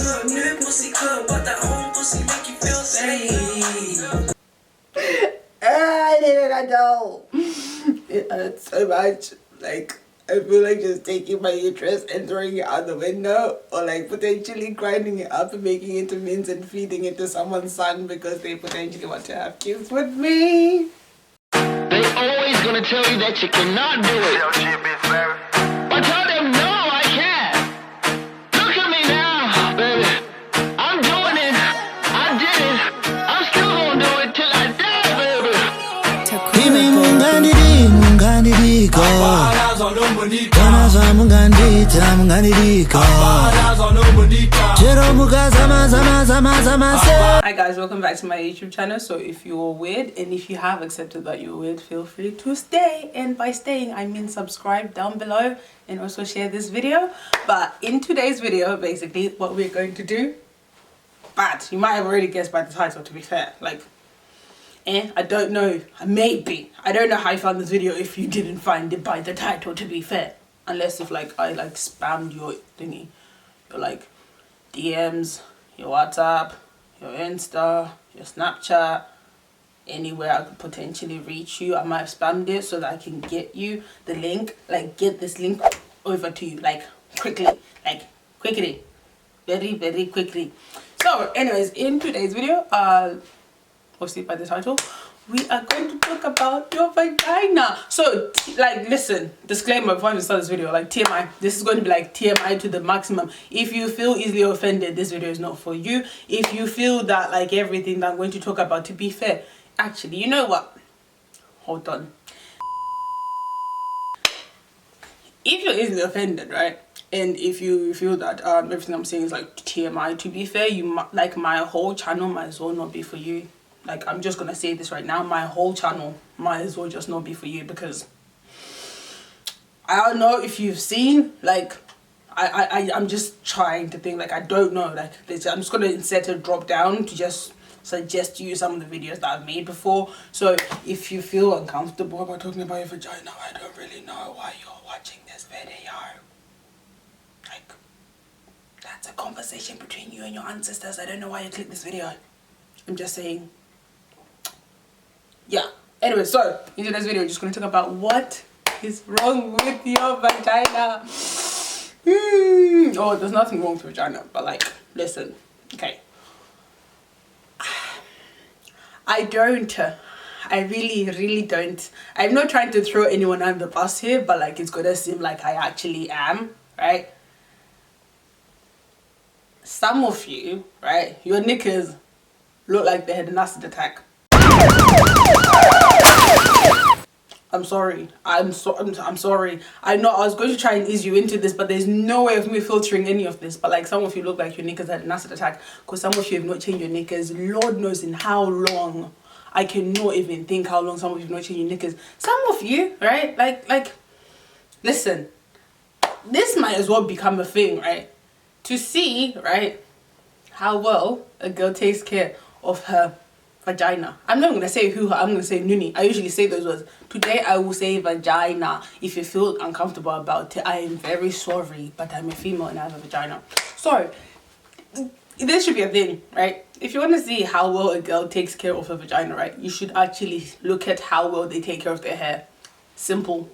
good, new pussy good, but that home pussy make you feel safe. I didn't know. It hurts so much. Like, I feel like just taking my uterus and throwing it out the window, or like potentially grinding it up and making it into mince and feeding it to someone's son because they potentially want to have kids with me. They always gonna tell you that you cannot do it. But tell them no, I can. Look at me now, baby. I'm doing it. I did it. I'm still gonna do it till I die, baby. Hi guys, welcome back to my YouTube channel. So if you're weird and if you have accepted that you're weird, feel free to stay, and by staying I mean subscribe down below and also share this video. But in today's video, basically what we're going to do, but you might have already guessed by the title, to be fair, like I don't know, maybe I don't know how you found this video if you didn't find it by the title, to be fair, unless if like I like spammed your thingy, your like DMs, your WhatsApp, your Insta, your Snapchat, anywhere I could potentially reach you. I might have spammed it so that I can get you the link, like get this link over to you like quickly, very quickly. So anyways, in today's video, obviously by the title, we are going to talk about your vagina. So like, listen, disclaimer before I start this video, like TMI, this is going to be like TMI to the maximum. If you feel easily offended, this video is not for you. If you feel that like everything that I'm going to talk about, to be fair, actually, you know what, hold on, if you're easily offended, right, and if you feel that everything I'm saying is like TMI, to be fair, you like my whole channel might as well not be for you. Like, I'm just gonna say this right now, my whole channel might as well just not be for you, because I don't know if you've seen, like, I'm just trying to think, like, I don't know, like, I'm just gonna set a drop down to just suggest to you some of the videos that I've made before. So if you feel uncomfortable about talking about your vagina, I don't really know why you're watching this video. Like, that's a conversation between you and your ancestors. I don't know why you clicked this video. I'm just saying. Yeah, anyway, so in today's video we're just going to talk about what is wrong with your vagina. Oh, there's nothing wrong with vagina, but like, listen, okay, I really don't, I'm not trying to throw anyone under the bus here, but like, it's gonna seem like I actually am, right? Some of you, right, your knickers look like they had an acid attack. I'm sorry. I'm sorry. I know I was going to try and ease you into this, but there's no way of me filtering any of this. But like, some of you look like your knickers had an acid attack, because some of you have not changed your knickers. Lord knows in how long. I cannot even think how long some of you have not changed your knickers. Some of you, right? Like, listen. This might as well become a thing, right? To see, right, how well a girl takes care of her vagina. I'm not gonna say who, I'm gonna say Nuni. I usually say those words. Today I will say vagina. If you feel uncomfortable about it, I am very sorry, but I'm a female and I have a vagina. So this should be a thing, right? If you want to see how well a girl takes care of her vagina, right, you should actually look at how well they take care of their hair. Simple.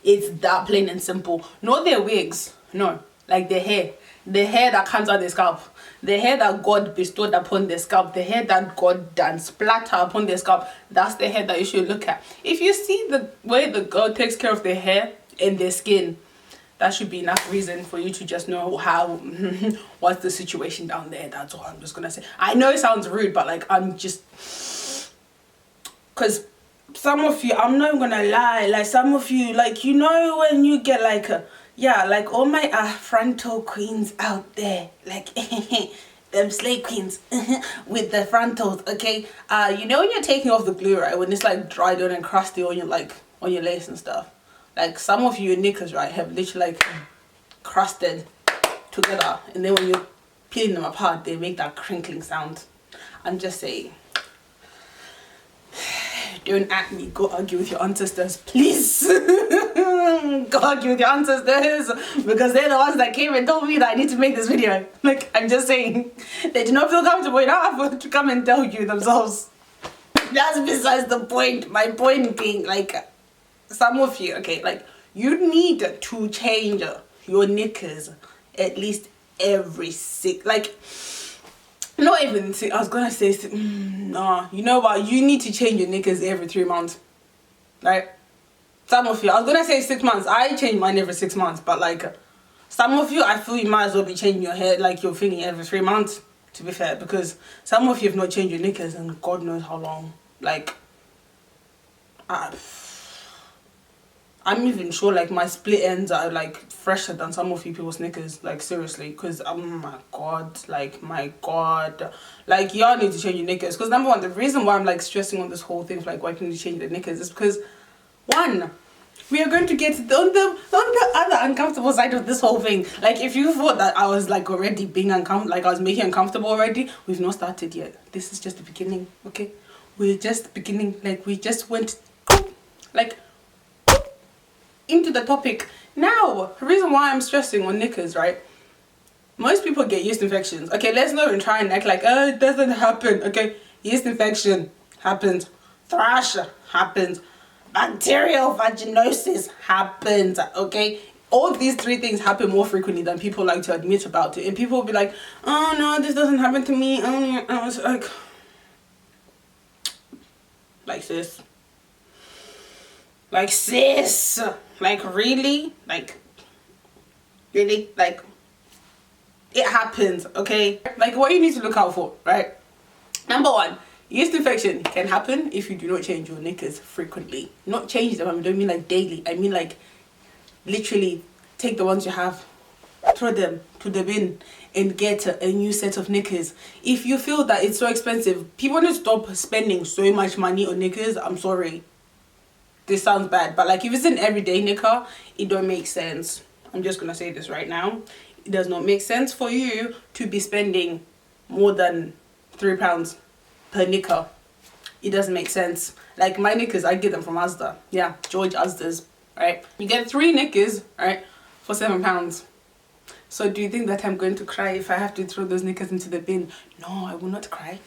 It's that plain and simple. Not their wigs, no, like their hair. The hair that comes out their scalp, the hair that God bestowed upon their scalp, the hair that God done splatter upon their scalp, that's the hair that you should look at. If you see the way the girl takes care of their hair and their skin, that should be enough reason for you to just know how, what's the situation down there. That's all I'm just gonna say. I know it sounds rude, but like, I'm just, because some of you, I'm not gonna lie, like some of you, like, you know when you get like a, yeah, like all my frontal queens out there, like them slay queens with the frontals, okay? You know when you're taking off the glue, right, when it's like dried on and crusty on your, like, on your lace and stuff, like some of you knickers, right, have literally like crusted together, and then when you're peeling them apart, they make that crinkling sound. I'm just saying, Don't at me. Go argue with your ancestors, please. Go argue with your ancestors, because they're the ones that came and told me that I need to make this video. Like, I'm just saying, they do not feel comfortable enough to come and tell you themselves. That's besides the point. My point being, like, some of you, okay, like, you need to change your knickers at least every not even six, I was gonna say nah, you know what, you need to change your knickers every 3 months, right? Some of you, I was gonna say 6 months, I change mine every 6 months, but like some of you, I feel you might as well be changing your hair, like your thingy, every 3 months, to be fair, because some of you have not changed your knickers and God knows how long. Like, I'm even sure like my split ends are like fresher than some of you people's knickers, like seriously, because oh my god, like my god, like y'all need to change your knickers. Because number one, the reason why I'm like stressing on this whole thing of like why can you change the knickers is because one, we are going to get on the other uncomfortable side of this whole thing. Like, if you thought that I was like already being uncomfortable, like I was making uncomfortable already, we've not started yet. This is just the beginning, okay? We're just beginning, like we just went like into the topic. Now, the reason why I'm stressing on knickers, right? Most people get yeast infections. Okay, let's not even try and act like, oh, it doesn't happen. Okay, yeast infection happens, thrush happens, bacterial vaginosis happens, okay? All these 3 things happen more frequently than people like to admit about it. And people will be like, oh no, this doesn't happen to me. Oh, I was like sis. Like sis. Like really? Like really? Like it happens, okay? Like what you need to look out for, right? Number one, yeast infection can happen if you do not change your knickers frequently. Not change them, I don't mean like daily. I mean like literally take the ones you have, throw them to the bin and get a new set of knickers. If you feel that it's so expensive, people need to stop spending so much money on knickers. I'm sorry. This sounds bad, but like if it's an everyday knicker, it don't make sense. I'm just gonna say this right now. It does not make sense for you to be spending more than £3 per knicker. It doesn't make sense. Like my knickers, I get them from Asda. Yeah, George Asda's, right? You get 3 knickers, right, for £7. So do you think that I'm going to cry if I have to throw those knickers into the bin? No, I will not cry.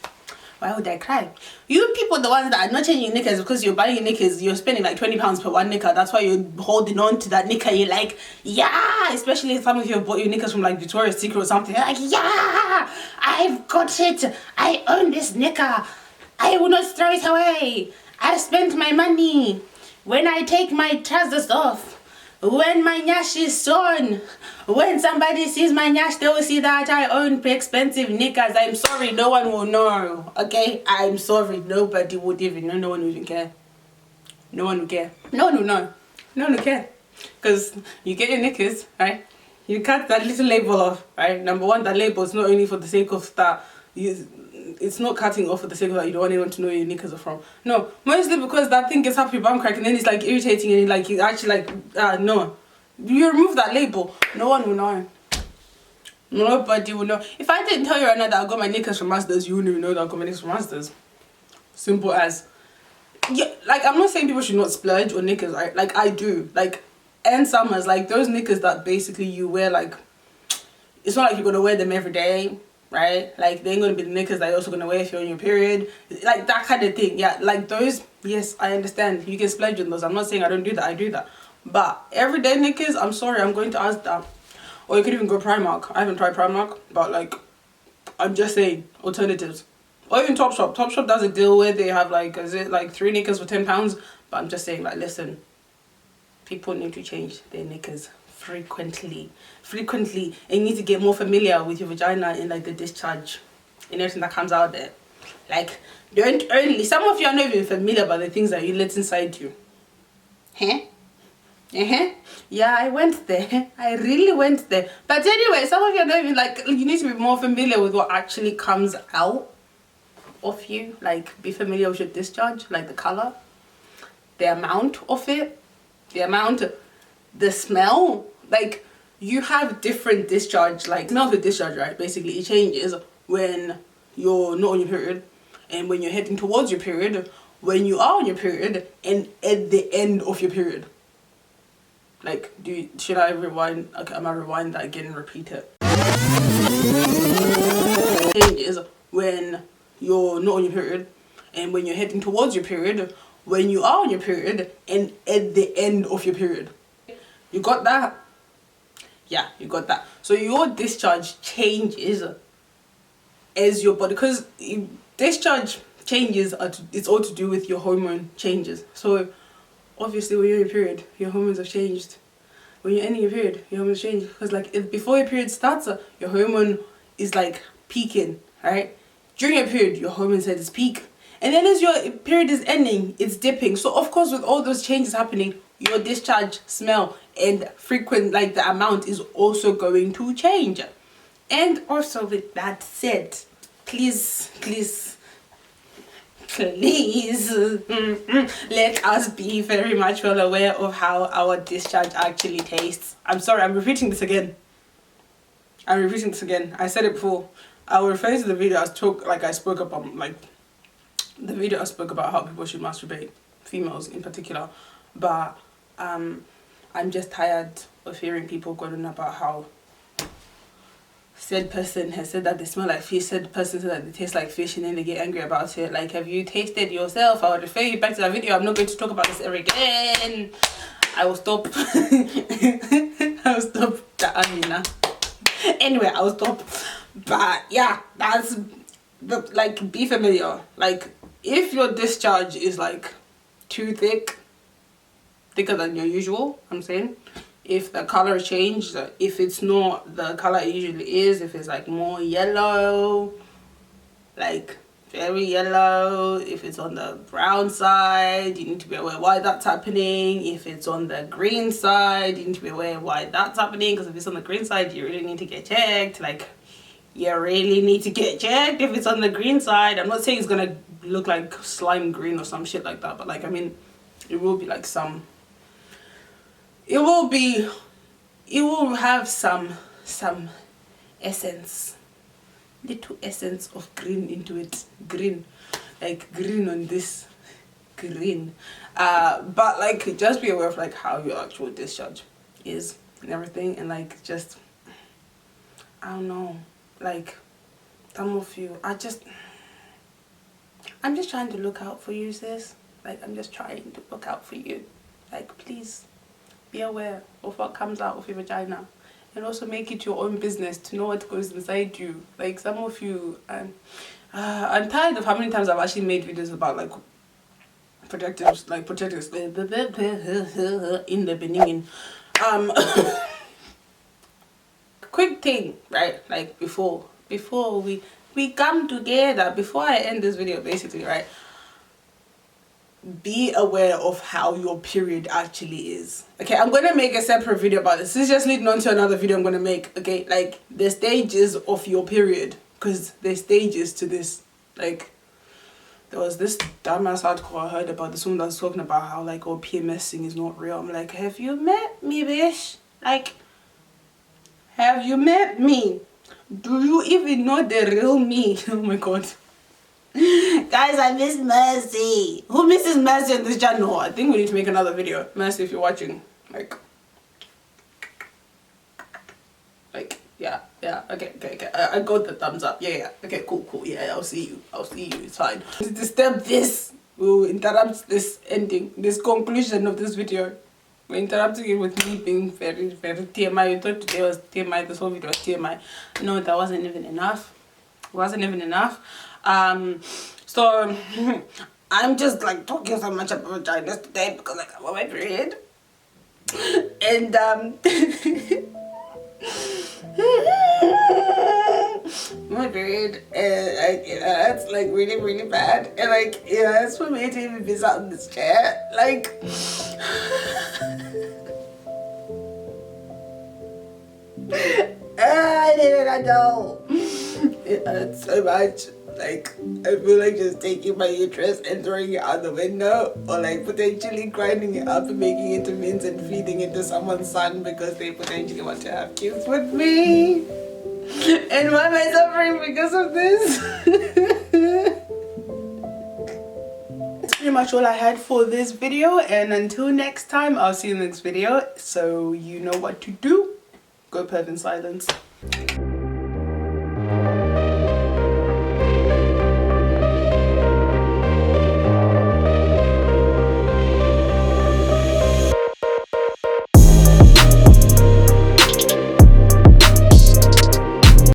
Why would I cry? You people, the ones that are not changing knickers because you're buying knickers, you're spending like £20 per one knicker. That's why you're holding on to that knicker. You're like, yeah, especially if some of you have bought your knickers from like Victoria's Secret or something. You're like, yeah, I've got it. I own this knicker. I will not throw it away. I spent my money. When I take my trousers off, when my nyash is sewn, when somebody sees my nyash, they will see that I own expensive knickers. I'm sorry, no one will know, okay? I'm sorry, nobody would even know, no one would even care. No one would care. No one will know. No one will care. Because you get your knickers, right? You cut that little label off, right? Number one, that label is not only for the sake of that, it's not cutting off for the sake of that you don't want anyone to know where your knickers are from. No, mostly because that thing gets up your bum crack and then it's like irritating and like you actually like no. You remove that label, no one will know. Nobody will know. If I didn't tell you right now that I got my knickers from Masters, you wouldn't even know that I got my knickers from Masters. Simple as. Yeah, like I'm not saying people should not splurge on knickers, right? Like I do. Like end summers, like those knickers that basically you wear, like it's not like you're gonna wear them every day, right? Like they ain't gonna be the knickers that you're also gonna wear if you're on your period, like that kind of thing. Yeah, like those, yes, I understand you can splurge on those. I'm not saying I don't do that, I do that. But everyday knickers, I'm sorry, I'm going to ask that. Or you could even go Primark. I haven't tried Primark, but like I'm just saying alternatives. Or even Topshop. Topshop does a deal where they have like, is it like 3 knickers for £10? But I'm just saying, like, listen, people need to change their knickers frequently, and you need to get more familiar with your vagina and like the discharge and everything that comes out there. Like, don't only, some of you are not even familiar about the things that you let inside you. Huh? Yeah, I went there. I really went there. But anyway, some of you are not even like, you need to be more familiar with what actually comes out of you. Like, be familiar with your discharge, like the color, the amount of it, the smell. Like, you have different discharge, like smell of the discharge, right? Basically it changes when you're not on your period and when you're heading towards your period, when you are on your period and at the end of your period. Like, should I rewind? Okay, I'm gonna rewind that again and repeat it. Changes when you're not on your period and when you're heading towards your period, when you are on your period and at the end of your period. You got that? Yeah, you got that. So your discharge changes as your body, because discharge changes it's all to do with your hormone changes. So obviously when you're in your period, your hormones have changed. When you're ending your period, your hormones change, because like before your period starts, your hormone is like peaking, right? During your period, your hormones at its peak, and then as your period is ending, it's dipping. So of course, with all those changes happening, your discharge smell and frequent, like the amount, is also going to change. And also, with that said, please let us be very much well aware of how our discharge actually tastes. I'm sorry, I'm repeating this again. I said it before. I will refer to the video I spoke about, like the video I spoke about how people should masturbate, females in particular. But I'm just tired of hearing people going on about how said person has said that they smell like fish, said person said that they taste like fish, and then they get angry about it. Like, have you tasted yourself? I would refer you back to that video. I'm not going to talk about this ever again. I will stop. I will stop. Anyway, I will stop. But yeah, that's like, be familiar. Like, if your discharge is like too thicker than your usual, I'm saying, if the color changed, if it's not the color it usually is, if it's like more yellow, like very yellow, if it's on the brown side, you need to be aware why that's happening. If it's on the green side, you need to be aware why that's happening, because if it's on the green side, you really need to get checked. Like, you really need to get checked if it's on the green side. I'm not saying it's gonna look like slime green or some shit like that, but like, I mean, it will be like some, it will have some essence, little essence of green into it. Green, like green on this green. But like, just be aware of like how your actual discharge is and everything, and like, just, I don't know, like, some of you, I'm just trying to look out for you, sis. Like, I'm just trying to look out for you. Like, please be aware of what comes out of your vagina, and also make it your own business to know what goes inside you. Like, some of you, I'm tired of how many times I've actually made videos about like protectors in the beginning. Quick thing, right? Like, before we come together, before I end this video, basically, right? Be aware of how your period actually is. Okay, I'm gonna make a separate video about this. This is just leading on to another video I'm gonna make. Okay, like the stages of your period, because there's stages to this. Like, there was this dumbass article I heard about this woman that was talking about how like, oh, PMSing is not real. I'm like, have you met me, bitch? Like, have you met me? Do you even know the real me? Oh my god. Guys, I miss Mercy. Who misses Mercy on this channel? I think we need to make another video. Mercy, if you're watching, like yeah, okay, I got the thumbs up. Yeah, okay, cool, yeah, I'll see you, it's fine. To disturb this, we'll interrupt this ending, this conclusion of this video. We're interrupting it with me being very TMI. You thought today was TMI, this whole video was TMI. No, that wasn't even enough. It wasn't even enough. So I'm just like talking so much about vaginas today because like, I'm on my period. And my period, and it's like really bad, and like, yeah, it's for me to even be sat in this chair, like I didn't know. It hurts so much. Like, I feel like just taking my uterus and throwing it out the window, or like potentially grinding it up and making it into mince and feeding it to someone's son because they potentially want to have kids with me. And why am I suffering because of this? pretty much all I had for this video, and until next time, I'll see you in the next video. So you know what to do. Go PERV in silence.